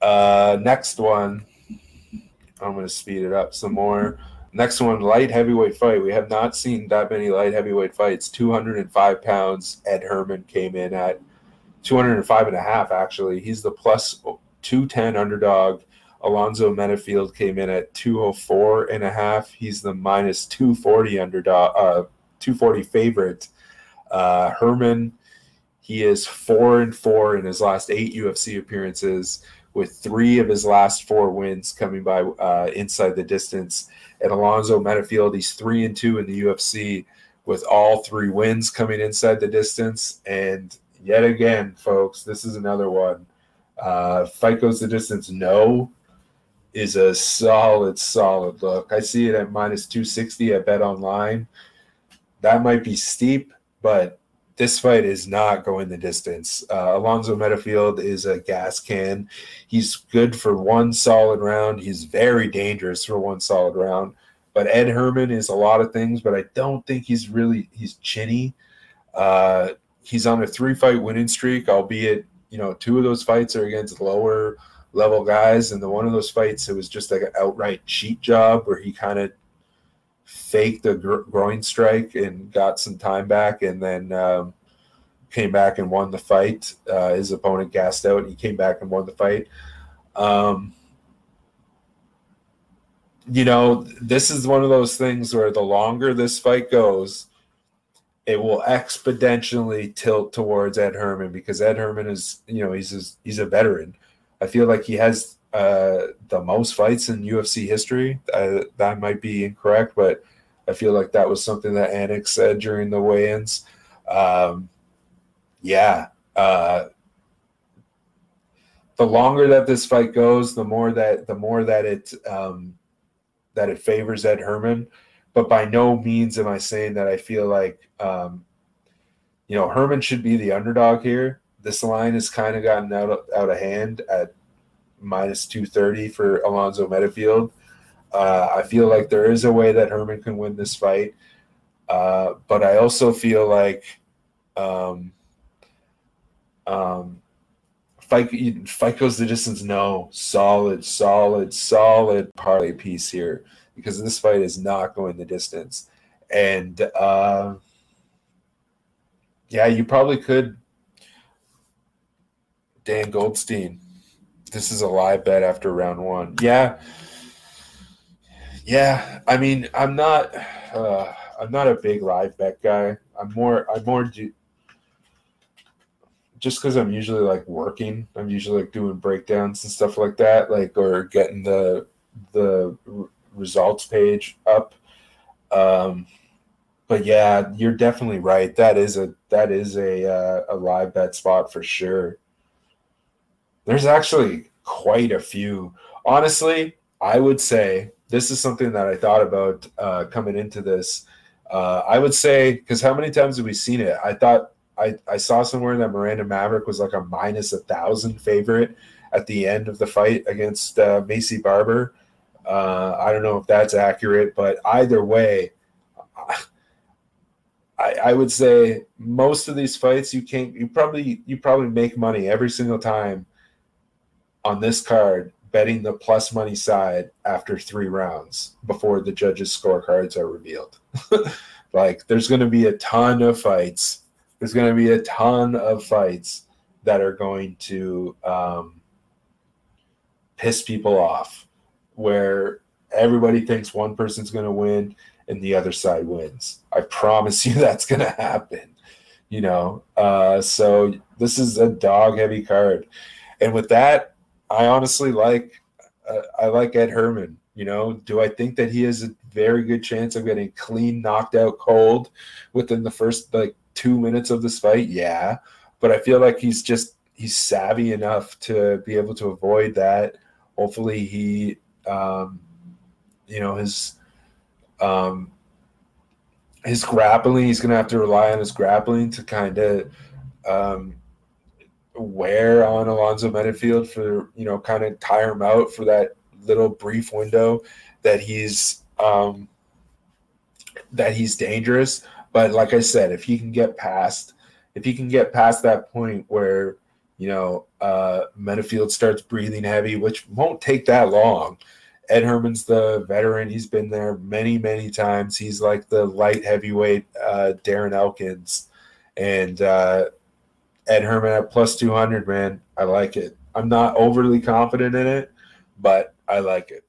Next one, I'm going to speed it up some more. Next one, light heavyweight fight. We have not seen that many light heavyweight fights. 205 pounds, Ed Herman came in at 205.5, actually. He's the plus 210 underdog. Alonzo Menifield came in at 204.5. He's the minus 240 underdog, 240 favorite. Herman, he is 4-4 in his last 8 UFC appearances, with 3 of his last 4 wins coming by inside the distance. And Alonzo Menifield, he's 3-2 in the UFC, with all 3 wins coming inside the distance. And yet again, folks, this is another one. Fight goes the distance, no, is a solid look. I see it at minus 260 at Bet Online. That might be steep, but this fight is not going the distance. Alonzo Menifield is a gas can. He's good for one solid round. He's very dangerous for one solid round. But Ed Herman is a lot of things, but I don't think he's chinny. He's on a 3-fight winning streak, albeit, 2 of those fights are against lower level guys. And one of those fights, it was just like an outright cheat job where he kind of faked a groin strike and got some time back, and then came back and won the fight. His opponent gassed out, and he came back and won the fight. This is one of those things where the longer this fight goes, it will exponentially tilt towards Ed Herman, because Ed Herman is, he's a veteran. I feel like he has the most fights in UFC history. That might be incorrect, but I feel like that was something that Anik said during the weigh-ins. The longer that this fight goes, the more that it favors Ed Herman. But by no means am I saying that I feel like Herman should be the underdog here. This line has kind of gotten out of hand at minus 230 for Alonzo Menifield. I feel like there is a way that Herman can win this fight. But I also feel like fight goes the distance, no. Solid parlay piece here, because this fight is not going the distance. And you probably could. Dan Goldstein, this is a live bet after round 1. I mean, I'm not a big live bet guy. I'm more just because I'm usually like working. I'm usually like doing breakdowns and stuff like that, or getting the results page up. But yeah, you're definitely right. That is a live bet spot for sure. There's actually quite a few. Honestly, I would say this is something that I thought about coming into this. I would say, because how many times have we seen it? I thought I saw somewhere that Miranda Maverick was like a minus 1,000 favorite at the end of the fight against Macy Barber. I don't know if that's accurate, but either way, I would say most of these fights you probably make money every single time on this card betting the plus money side after 3 rounds before the judges' scorecards are revealed. There's going to be a ton of fights. There's going to be a ton of fights that are going to piss people off, where everybody thinks one person's going to win and the other side wins. I promise you that's going to happen. So this is a dog-heavy card. And with that, I honestly like Ed Herman. Do I think that he has a very good chance of getting clean knocked out cold within the first 2 minutes of this fight? Yeah, but I feel like he's savvy enough to be able to avoid that. Hopefully he his grappling, he's going to have to rely on his grappling to kind of wear on Alonzo Menifield for, kind of tire him out for that little brief window that he's dangerous. But like I said, if he can get past that point where, Menifield starts breathing heavy, which won't take that long. Ed Herman's the veteran. He's been there many, many times. He's like the light heavyweight Darren Elkins. And Ed Herman at plus 200, man. I like it. I'm not overly confident in it, but I like it.